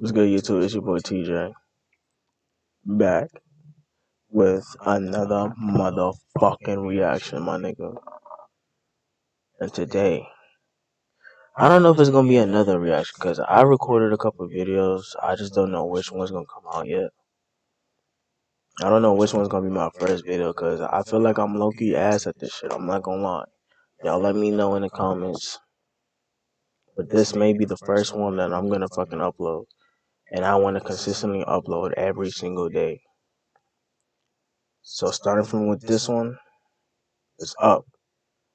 What's good, YouTube? It's your boy TJ, back with another motherfucking reaction, my nigga. And today, I don't know if it's gonna be another reaction, because I recorded a couple of videos. I just don't know which one's gonna come out yet. I don't know which one's gonna be my first video, because I feel like I'm low-key ass at this shit. I'm not gonna lie. Y'all let me know in the comments. But this may be the first one that I'm gonna fucking upload. And I want to consistently upload every single day. So starting from with this one, it's up.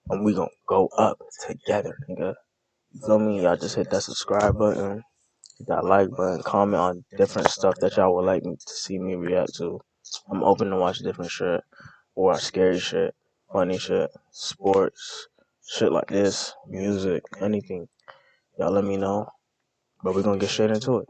And we gonna go up together, nigga. You feel me? Y'all just hit that subscribe button, hit that like button, comment on different stuff that y'all would like me to see me react to. I'm open to watch different shit, or watch scary shit, funny shit, sports, shit like this, music, anything. Y'all let me know, but we're gonna get straight into it.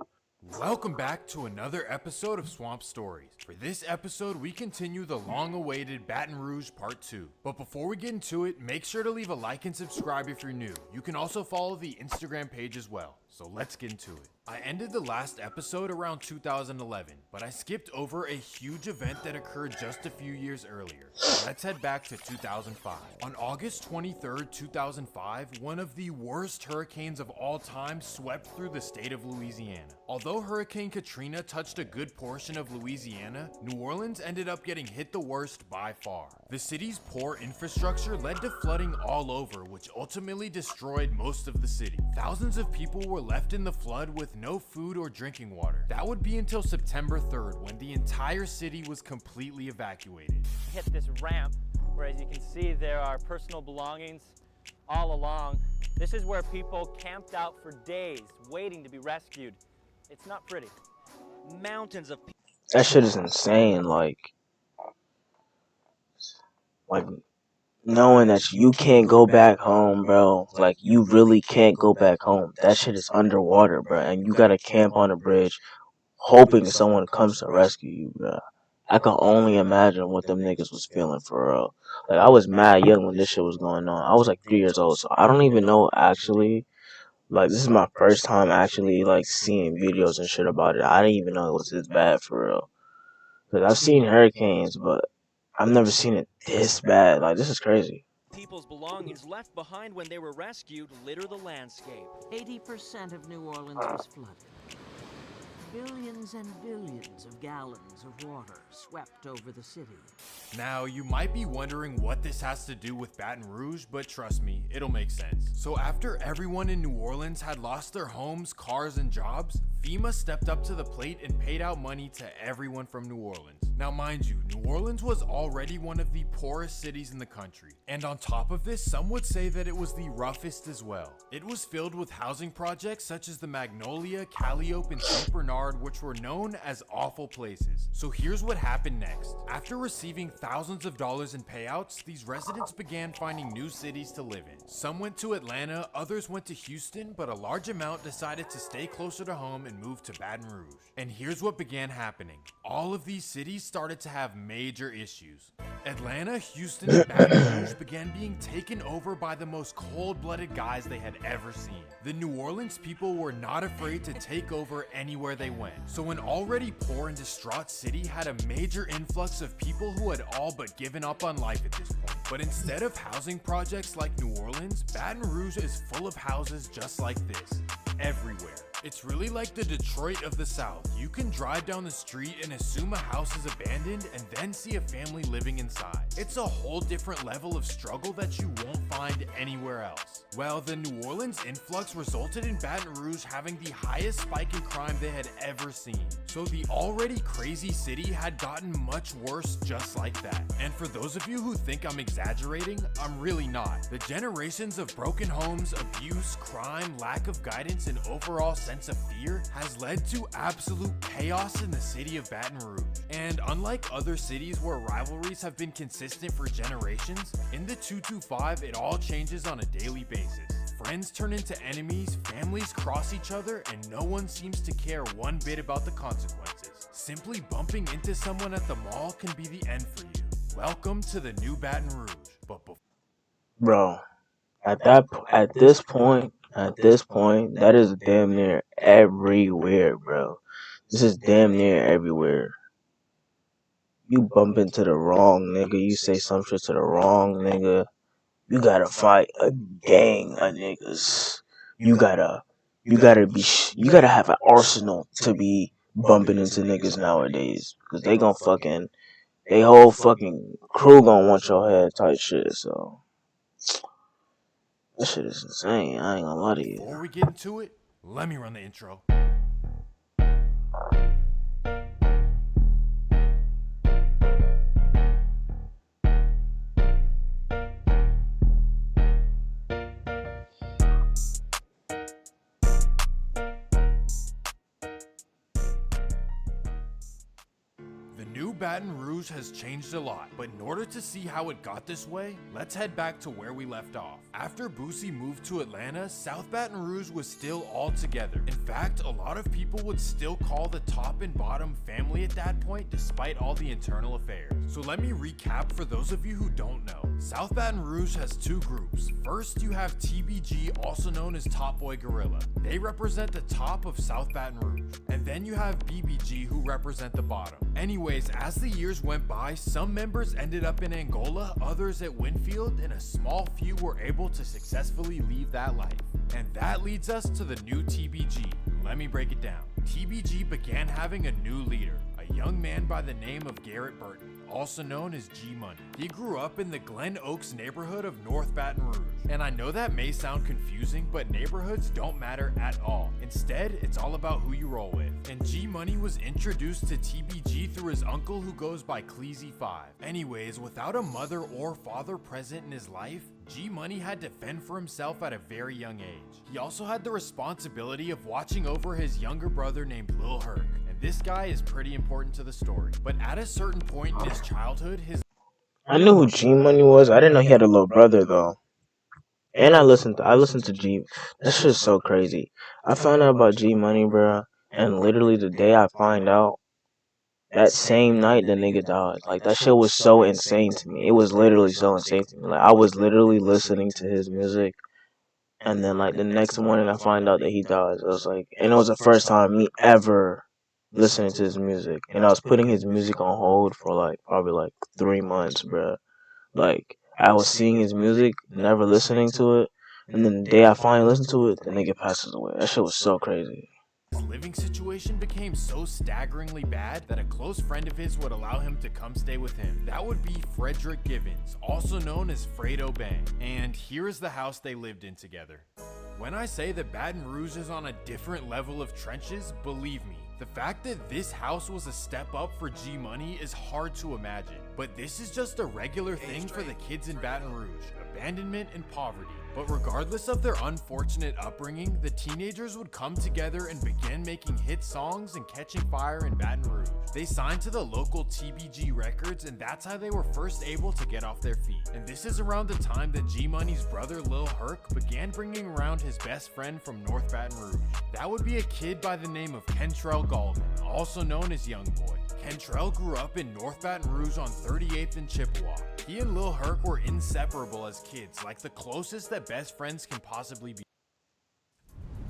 Welcome back to another episode of Swamp Stories. For this episode, we continue the long-awaited Baton Rouge Part 2. But before we get into it, make sure to leave a like and subscribe if you're new. You can also follow the Instagram page as well. So let's get into it. I ended the last episode around 2011, but I skipped over a huge event that occurred just a few years earlier. Let's head back to 2005. On August 23rd, 2005, one of the worst hurricanes of all time swept through the state of Louisiana. Although Hurricane Katrina touched a good portion of Louisiana, New Orleans ended up getting hit the worst by far. The city's poor infrastructure led to flooding all over, which ultimately destroyed most of the city. Thousands of people were left in the flood with no food or drinking water. That would be until September 3rd, when the entire city was completely evacuated. Hit this ramp, where as you can see there are personal belongings all along. This is where people camped out for days waiting to be rescued. It's not pretty. Mountains of people. That shit is insane, like knowing that you can't go back home, bro. Like, you really can't go back home. That shit is underwater, bro. And you gotta camp on a bridge, hoping someone comes to rescue you, bro. I can only imagine what them niggas was feeling for real. Like, I was mad young when this shit was going on. I was like 3 years old, so I don't even know actually. Like, this is my first time actually, like, seeing videos and shit about it. I didn't even know it was this bad for real. Because I've seen hurricanes, but I've never seen it this bad. Like, this is crazy. People's belongings left behind when they were rescued litter the landscape. 80% of New Orleans was flooded. Billions and billions of gallons of water swept over the city. Now, you might be wondering what this has to do with Baton Rouge, but trust me, it'll make sense. So after everyone in New Orleans had lost their homes, cars, and jobs, FEMA stepped up to the plate and paid out money to everyone from New Orleans. Now mind you, New Orleans was already one of the poorest cities in the country. And on top of this, some would say that it was the roughest as well. It was filled with housing projects such as the Magnolia, Calliope, and St. Bernard, which were known as awful places. So here's what happened next. After receiving thousands of dollars in payouts, these residents began finding new cities to live in. Some went to Atlanta, others went to Houston, but a large amount decided to stay closer to home and move to Baton Rouge. And here's what began happening. All of these cities started to have major issues. Atlanta, Houston, and Baton Rouge began being taken over by the most cold-blooded guys they had ever seen. The New Orleans people were not afraid to take over anywhere they went. So an already poor and distraught city had a major influx of people who had all but given up on life at this point. But instead of housing projects like New Orleans, Baton Rouge is full of houses just like this, everywhere. It's really like the Detroit of the South. You can drive down the street and assume a house is abandoned and then see a family living inside. It's a whole different level of struggle that you won't find anywhere else. Well, the New Orleans influx resulted in Baton Rouge having the highest spike in crime they had ever seen. So the already crazy city had gotten much worse just like that. And for those of you who think I'm exaggerating, I'm really not. The generations of broken homes, abuse, crime, lack of guidance, and overall sense of fear has led to absolute chaos in the city of Baton Rouge. And unlike other cities where rivalries have been consistent for generations, in the 225 it all changes on a daily basis. Friends turn into enemies, families cross each other, and no one seems to care one bit about the consequences. Simply bumping into someone at the mall can be the end for you. Welcome to the new Baton Rouge. But Bro, at this point, At this point, that is damn near everywhere, bro. This is damn near everywhere. You bump into the wrong nigga, you say some shit to the wrong nigga, you gotta fight a gang of niggas. You gotta you gotta have an arsenal to be bumping into niggas nowadays, because they gon' fucking, they whole fucking crew gon' want your head type shit. So this shit is insane. I ain't gonna lie to you. Before we get into it, let me run the intro. Baton Rouge has changed a lot, but in order to see how it got this way, let's head back to where we left off. After Boosie moved to Atlanta, South Baton Rouge was still all together. In fact, a lot of people would still call the top and bottom family at that point, despite all the internal affairs. So let me recap for those of you who don't know. South Baton Rouge has two groups. First, you have TBG, also known as Top Boy Gorilla. They represent the top of South Baton Rouge. And then you have BBG, who represent the bottom. Anyways, as the years went by, some members ended up in Angola, others at Winfield, and a small few were able to successfully leave that life. And that leads us to the new TBG. Let me break it down. TBG began having a new leader, a young man by the name of Garrett Burton, also known as G Money. He grew up in the Glen Oaks neighborhood of North Baton Rouge. And I know that may sound confusing, but neighborhoods don't matter at all. Instead, it's all about who you roll with. And G Money was introduced to TBG through his uncle, who goes by Cleasy5. Anyways, without a mother or father present in his life, G Money had to fend for himself at a very young age. He also had the responsibility of watching over his younger brother named Lil Herc. This guy is pretty important to the story, but at a certain point in his childhood, I knew who G Money was. I didn't know he had a little brother though. And I listened to G. That shit's so crazy. I found out about G Money, bro, and literally the day I find out, that same night the nigga died. Like, that shit was so insane to me. It was literally so insane to me. Like, I was literally listening to his music, and then like the next morning I find out that he died. It was like, and it was the first time me ever listening to his music, and I was putting his music on hold for like probably like 3 months, bruh. Like, I was seeing his music, never listening to it, and then the day I finally listened to it, the nigga passes away. That shit was so crazy. His living situation became so staggeringly bad that a close friend of his would allow him to come stay with him. That would be Frederick Givens, also known as Fredo Bang. And here is the house they lived in together. When I say that Baton Rouge is on a different level of trenches, believe me. The fact that this house was a step up for G Money is hard to imagine, but this is just a regular thing for the kids in Baton Rouge, abandonment and poverty. But regardless of their unfortunate upbringing, the teenagers would come together and begin making hit songs and catching fire in Baton Rouge. They signed to the local TBG Records, and that's how they were first able to get off their feet. And this is around the time that G Money's brother Lil Herc began bringing around his best friend from North Baton Rouge. That would be a kid by the name of Kentrell Galvin, also known as Youngboy. Kentrell grew up in North Baton Rouge on 38th and Chippewa. He and Lil Herc were inseparable as kids, like the closest that best friends can possibly be.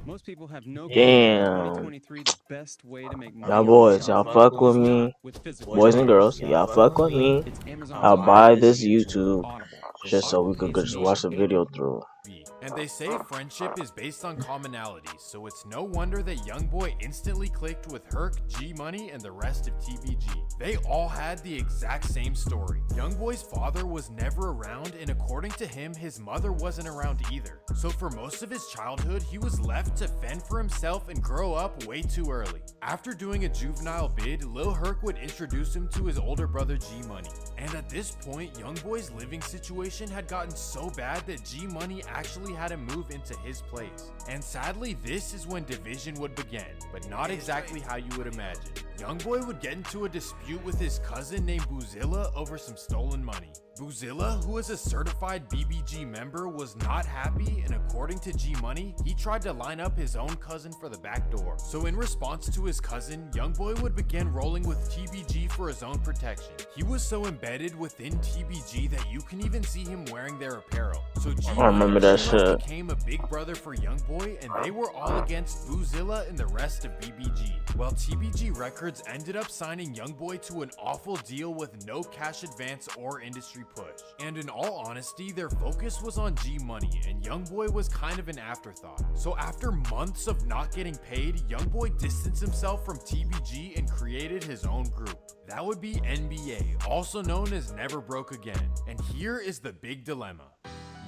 Most people have no Damn. 2023 the best way to make money. Y'all boys, y'all fuck with me. Boys and girls, y'all fuck with me. I'll buy this YouTube just so we could just watch the video through. And they say friendship is based on commonalities, so it's no wonder that Youngboy instantly clicked with Herc, G Money, and the rest of TBG. They all had the exact same story. Youngboy's father was never around, and according to him, his mother wasn't around either. So for most of his childhood, he was left to fend for himself and grow up way too early. After doing a juvenile bid, Lil Herc would introduce him to his older brother G Money. And at this point, Youngboy's living situation had gotten so bad that G Money actually had to move into his place. And sadly, this is when division would begin, but not exactly how you would imagine. Youngboy would get into a dispute with his cousin named Boozilla over some stolen money. Boozilla, who is a certified BBG member, was not happy, and according to G Money, he tried to line up his own cousin for the back door. So in response to his cousin, YoungBoy would begin rolling with TBG for his own protection. He was so embedded within TBG that you can even see him wearing their apparel. So G I remember that shit. became a big brother for YoungBoy, and they were all against Boozilla and the rest of BBG. While TBG Records ended up signing YoungBoy to an awful deal with no cash advance or industry push. And in all honesty, their focus was on G Money, and YoungBoy was kind of an afterthought. So after months of not getting paid, YoungBoy distanced himself from TBG and created his own group. That would be NBA, also known as Never Broke Again. And here is the big dilemma.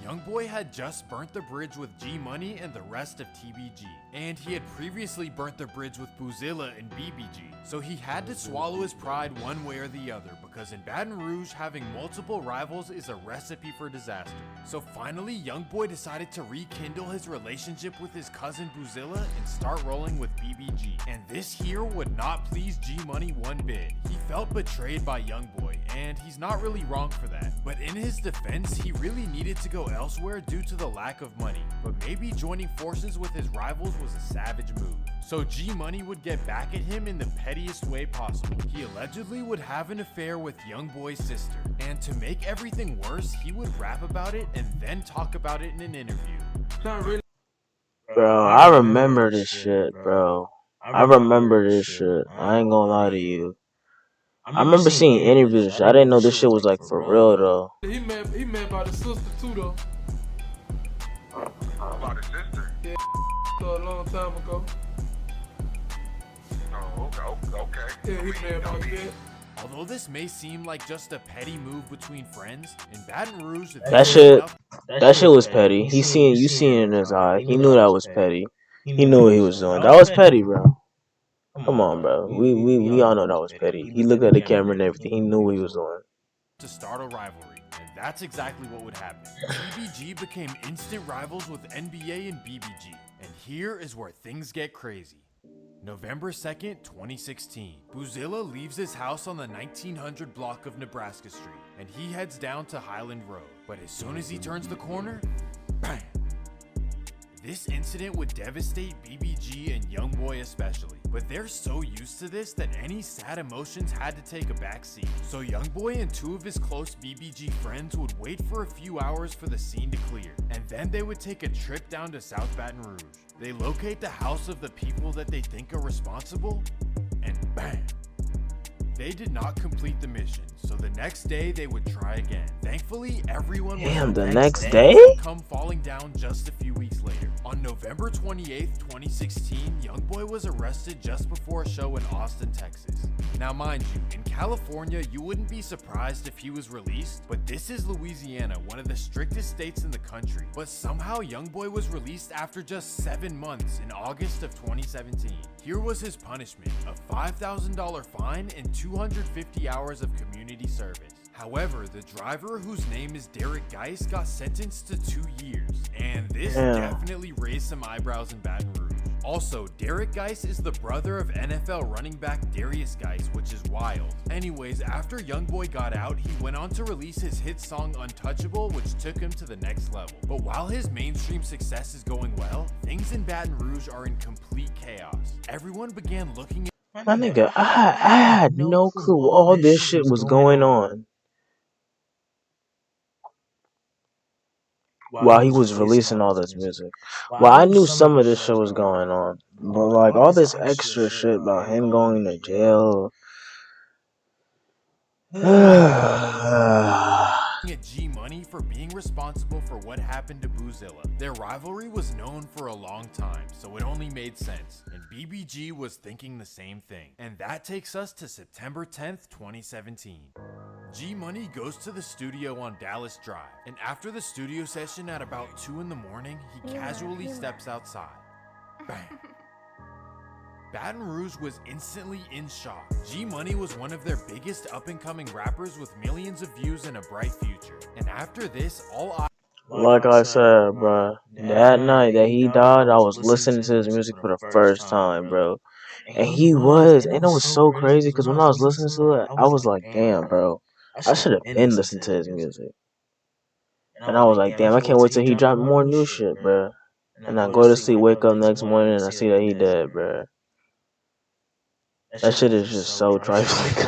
YoungBoy had just burnt the bridge with G Money and the rest of TBG, and he had previously burnt the bridge with Boozilla and BBG, so he had to swallow his pride one way or the other, because in Baton Rouge, having multiple rivals is a recipe for disaster. So finally, YoungBoy decided to rekindle his relationship with his cousin Boozilla and start rolling with BBG, and this here would not please G Money one bit. He felt betrayed by YoungBoy, and he's not really wrong for that, but in his defense, he really needed to go elsewhere due to the lack of money, but maybe joining forces with his rivals was a savage move. So G Money would get back at him in the pettiest way possible. He allegedly would have an affair with YoungBoy's sister, and to make everything worse, he would rap about it and then talk about it in an interview. Bro, I remember this shit, bro. I remember this shit. I ain't gonna lie to you. I remember seeing interviews and shit. I didn't know this shit was like for real though. He mad about his sister too though. About his sister? Yeah, a long time ago. Oh, okay. Yeah, he mad about that. Although this may seem like just a petty move between friends, in Baton Rouge, That shit was petty. You seen it in his eye. He knew that was petty. He knew what he was doing. That was petty, bro. Come on, bro. We all know that was petty. He looked at the camera and everything. He knew what he was doing. To start a rivalry, and that's exactly what would happen. TBG became instant rivals with NBA and BBG, and here is where things get crazy. November 2nd, 2016. Boozilla leaves his house on the 1900 block of Nebraska Street, and he heads down to Highland Road. But as soon as he turns the corner, bam! This incident would devastate BBG and YoungBoy especially, but they're so used to this that any sad emotions had to take a backseat. So YoungBoy and two of his close BBG friends would wait for a few hours for the scene to clear, and then they would take a trip down to South Baton Rouge. They locate the house of the people that they think are responsible, and bam! They did not complete the mission, so the next day they would try again. Thankfully, everyone was the next day? Come falling down just a few weeks later. On November 28th, 2016, YoungBoy was arrested just before a show in Austin, Texas. Now mind you, in California, you wouldn't be surprised if he was released, but this is Louisiana, one of the strictest states in the country. But somehow YoungBoy was released after just 7 months in August of 2017. Here was his punishment, a $5,000 fine and 250 hours of community service. However, the driver, whose name is Derek Geis, got sentenced to 2 years, and this definitely raised some eyebrows in Baton Rouge. Also, Derek Geis is the brother of NFL running back Darius Geis, which is wild. Anyways, after YoungBoy got out, he went on to release his hit song Untouchable, which took him to the next level. But while his mainstream success is going well, things in Baton Rouge are in complete chaos. Everyone began looking at My nigga, I had no clue all this shit was going on while he was releasing all this music. Well, I knew some of this shit was going on, but like all this extra shit about him going to jail. at G Money for being responsible for what happened to Boozilla. Their rivalry was known for a long time, so it only made sense, and BBG was thinking the same thing. And that takes us to September 10th, 2017. G Money goes to the studio on Dallas Drive, and after the studio session at about 2 in the morning, he casually steps outside. Bang! Baton Rouge was instantly in shock. G Money was one of their biggest up-and-coming rappers with millions of views and a bright future. And after this, like I said, bro, that night that he died, I was listening to his music for the first time, bro. And it was so crazy because when I was listening to it, I was like, damn, bro. I should have been listening to his music. And I was like, damn, I can't wait till he drop more new shit, bruh. And I go to sleep, wake up next morning, and I see that he dead, bruh. That shit is just so trifling.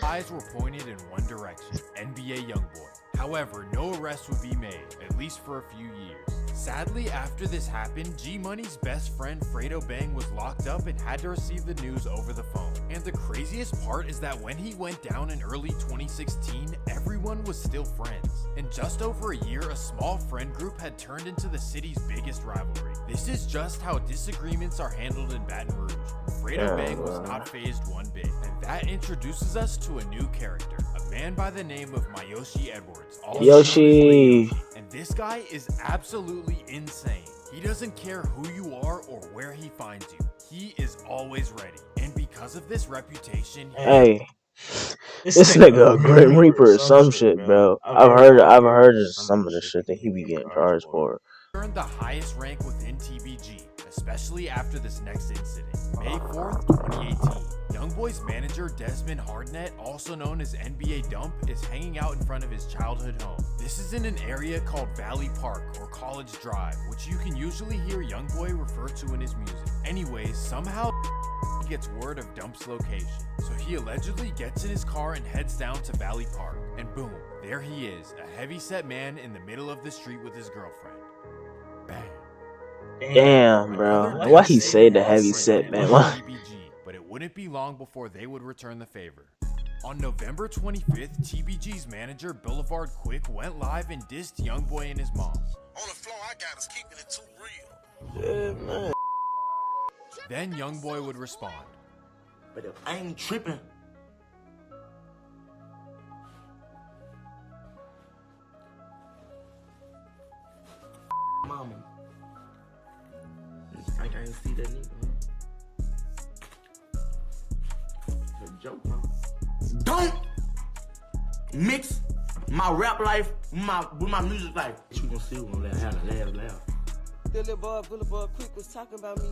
Eyes were pointed in one direction, NBA YoungBoy. However, no arrest would be made, at least for a few years. Sadly, after this happened, G Money's best friend Fredo Bang was locked up and had to receive the news over the phone. And the craziest part is that when he went down in early 2016, everyone was still friends. In just over a year, a small friend group had turned into the city's biggest rivalry. This is just how disagreements are handled in Baton Rouge. Fredo Bang was not fazed one bit, and that introduces us to a new character, a man by the name of Mayoshi Edwards. Yoshi! And this guy is absolutely insane. He doesn't care who you are or where he finds you. He is always ready. And because of this reputation, Hey, this nigga a Grim Reaper or some shit, bro. I've heard of some of the shit that he be getting charged for. he earned the highest rank within TBG, especially after this next incident. May 4th, 2018. YoungBoy's manager Desmond Hardnett, also known as NBA Dump, is hanging out in front of his childhood home. This is in an area called Valley Park or College Drive, which you can usually hear YoungBoy refer to in his music. Anyways, somehow he gets word of Dump's location, so he allegedly gets in his car and heads down to Valley Park. And boom, there he is, a heavyset man in the middle of the street with his girlfriend. Bang. Damn, bro. Why he say the heavy set, man? Why? But it wouldn't be long before they would return the favor. On November 25th, TBG's manager Boulevard Quick went live and dissed YoungBoy and his mom. On the floor, I got us keeping it too real. Yeah, man. Then YoungBoy would respond. But if I ain't tripping, mama, I ain't see that nigga. It's a joke, man. Don't mix my rap life with my music life. You gonna see when I have a laugh. The little boy Quick was talking about me,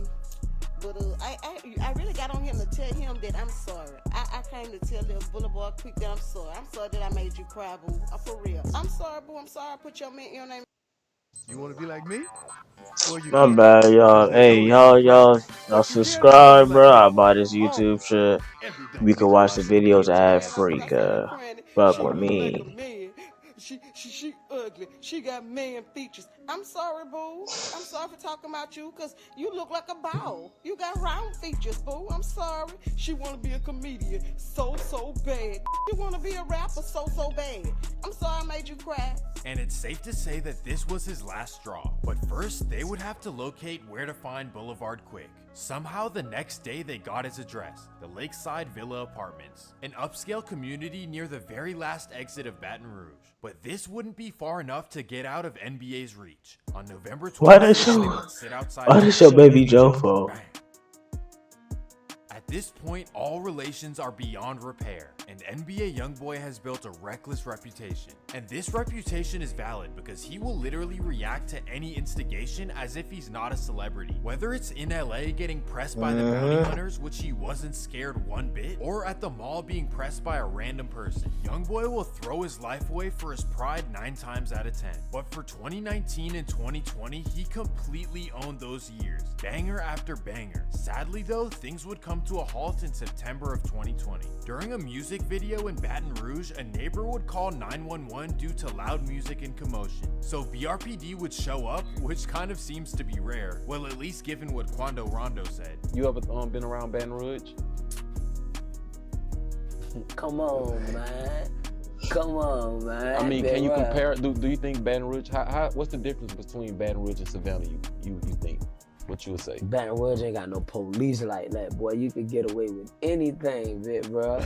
but I really got on him to tell him that I'm sorry. I came to tell little Boulevard Quick that I'm sorry. I'm sorry that I made you cry, boo. For real. I'm sorry, boo. I'm sorry I put your name. You want to be like me? My bad, y'all. Hey, y'all subscribe, bro. I buy this YouTube shit. You can watch the videos ad free, fuck with me. She ugly. She got man features. I'm sorry, boo. I'm sorry for talking about you, cause you look like a ball. You got round features, boo. I'm sorry. She wanna be a comedian so bad. You wanna be a rapper so bad. I'm sorry I made you cry. And it's safe to say that this was his last straw. But first, they would have to locate where to find Boulevard Quick. Somehow the next day they got his address, the Lakeside Villa Apartments, an upscale community near the very last exit of Baton Rouge. But this wouldn't be far enough to get out of NBA's reach. On November 26th, they would sit outside. Why does your baby Joe for? At this point, all relations are beyond repair, and NBA YoungBoy has built a reckless reputation. And this reputation is valid because he will literally react to any instigation as if he's not a celebrity. Whether it's in LA getting pressed by the bounty hunters, which he wasn't scared one bit, or at the mall being pressed by a random person, YoungBoy will throw his life away for his pride 9 times out of 10. But for 2019 and 2020, he completely owned those years, banger after banger. Sadly though, things would come to a halt in September of 2020. During a music video in Baton Rouge, a neighbor would call 911 due to loud music and commotion. So BRPD would show up, which kind of seems to be rare. Well, at least given what Quando Rondo said. You ever been around Baton Rouge? Come on, man. Come on, man. I mean, can you compare? Do you think Baton Rouge? What's the difference between Baton Rouge and Savannah? You think? What you would say? Baton Rouge ain't got no police like that, boy. You could get away with anything, bro.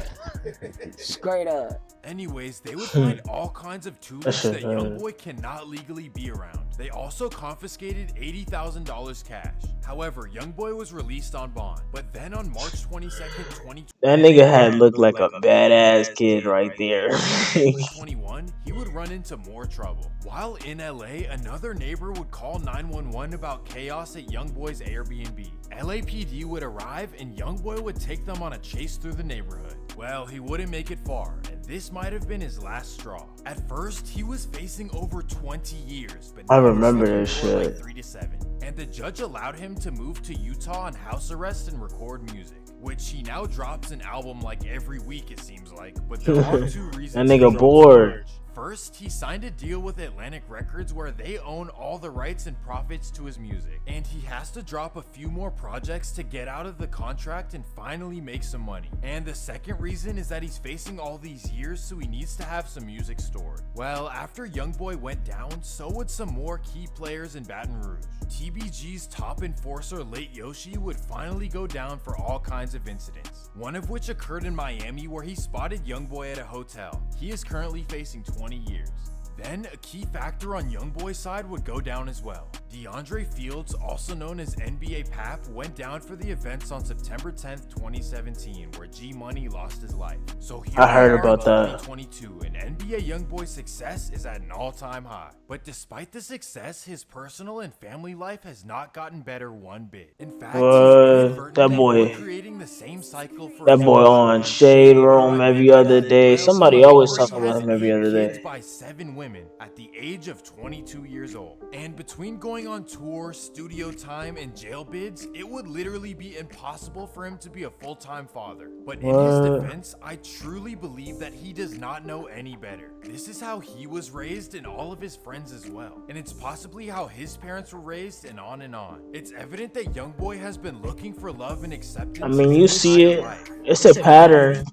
Straight up. Anyways, they would find all kinds of tools that YoungBoy cannot legally be around. They also confiscated $80,000 cash. However, YoungBoy was released on bond. But then on March 22nd, 2020, that nigga had looked like a badass kid right there. 2021, he would run into more trouble. While in LA, another neighbor would call 911 about chaos at YoungBoy's Airbnb. LAPD would arrive and YoungBoy would take them on a chase through the neighborhood. Well, he wouldn't make it far, and this might have been his last straw. At first, he was facing over 20 years, but I now remember it's this looking more shit. like 3 to 7. And the judge allowed him to move to Utah on house arrest and record music, which he now drops an album like every week, it seems like. But there are 2 reasons That nigga he drops bored. so much. First, he signed a deal with Atlantic Records where they own all the rights and profits to his music, and he has to drop a few more projects to get out of the contract and finally make some money. And the second reason is that he's facing all these years, so he needs to have some music stored. Well, after YOUNGBOY went down, so would some more key players in Baton Rouge. TBG's top enforcer, Late Yoshi, would finally go down for all kinds of incidents, one of which occurred in Miami where he spotted YOUNGBOY at a hotel. He is currently facing 20 years. Then, a key factor on YOUNGBOY's side would go down as well. DeAndre Fields, also known as NBA Pap, went down for the events on September 10th, 2017, where G Money lost his life. So here I heard we are about in that. 2022, and NBA YoungBoy's success is at an all-time high. But despite the success, his personal and family life has not gotten better one bit. In fact, he's What? That inadvertently boy. creating the same cycle for That his boy own on children. Shade And what Room I meant every by other that, day. well, Somebody he always already talking about has him every 8 other kids day. by 7 women at the age of 22 years old. And between going on tour, studio time, and jail bids, it would literally be impossible for him to be a full-time father. But in his What? defense, I truly believe that he does not know any better. This is how he was raised and all of his friends as well. And it's possibly how his parents were raised and on and on. It's evident that YoungBoy has been looking for love and acceptance I mean, you his see entire it. life. It's a pattern.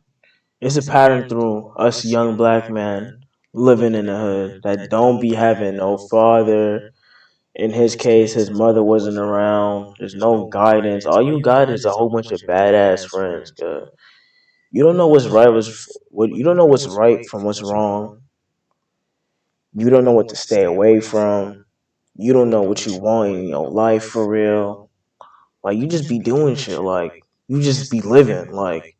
It's a pattern through us young black men living in the hood that don't be having no father. In his case, his mother wasn't around. There's no guidance. All you got is a whole bunch of badass friends. You don't know what's right. What you don't know what's right from what's wrong. You don't know what to stay away from. You don't know what you want in your life for real. Like you just be doing shit. Like you just be living. Like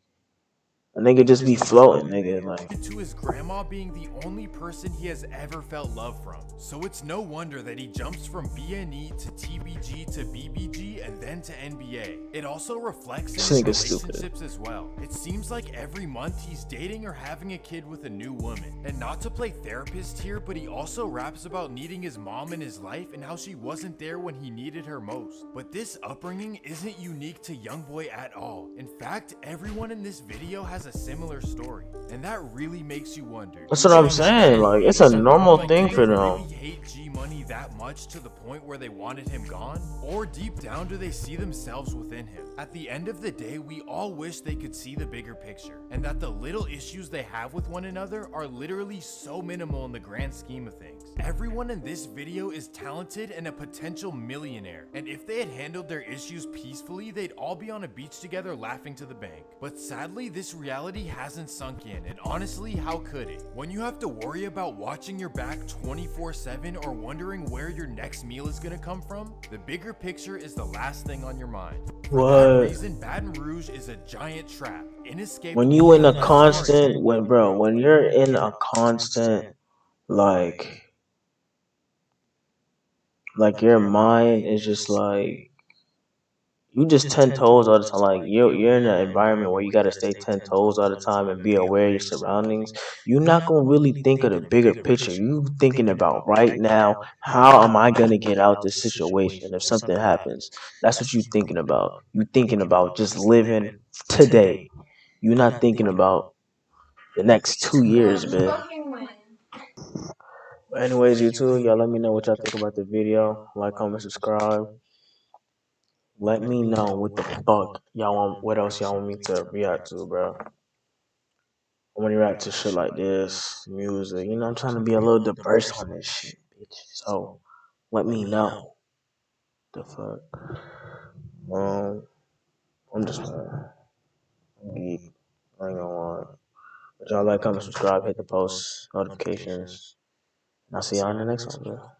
a nigga just be floating, nigga. Like To his grandma being the only person he has ever felt love from. So it's no wonder that he jumps from BNE to TBG to BBG and then to NBA. It also reflects in This his nigga's stupid. relationships as well. It seems like every month he's dating or having a kid with a new woman. And not to play therapist here, but he also raps about needing his mom in his life and how she wasn't there when he needed her most. But this upbringing isn't unique to YoungBoy at all. In fact, everyone in this video has a similar story, and that really makes you wonder. that's what I'm saying. Like it's a normal thing for Do they them. really hate G Money that much to the point where they wanted him gone? Or deep down, do they see themselves within him? At the end of the day, we all wish they could see the bigger picture, and that the little issues they have with one another are literally so minimal in the grand scheme of things. Everyone in this video is talented and a potential millionaire, and if they had handled their issues peacefully, they'd all be on a beach together laughing to the bank. But sadly, this reality hasn't sunk in, and honestly, how could it? When you have to worry about watching your back 24/7 or wondering where your next meal is gonna come from, the bigger picture is the last thing on your mind. For that reason, Baton Rouge is a giant trap, inescapable. When you in a constant, when you're in a constant, like your mind is just like, you just 10 toes all the time. Like you're in an environment where you gotta stay 10 toes all the time and be aware of your surroundings. You're not gonna really think of the bigger picture. You thinking about right now, how am I gonna get out this situation if something happens? That's what you thinking about. You thinking about just living today. You're not thinking about the next 2 years, man. Anyways, YouTube, y'all let me know what y'all think about the video. Like, comment, subscribe. Let me know what the fuck y'all want. What else y'all want me to react to, bro? I want to react to shit like this, music. You know, I'm trying to be a little diverse on this shit, bitch. So let me know. The fuck. I'm just geek. I ain't gonna lie. But y'all like, comment, subscribe, hit the post notifications. And I'll see y'all in the next one, bro.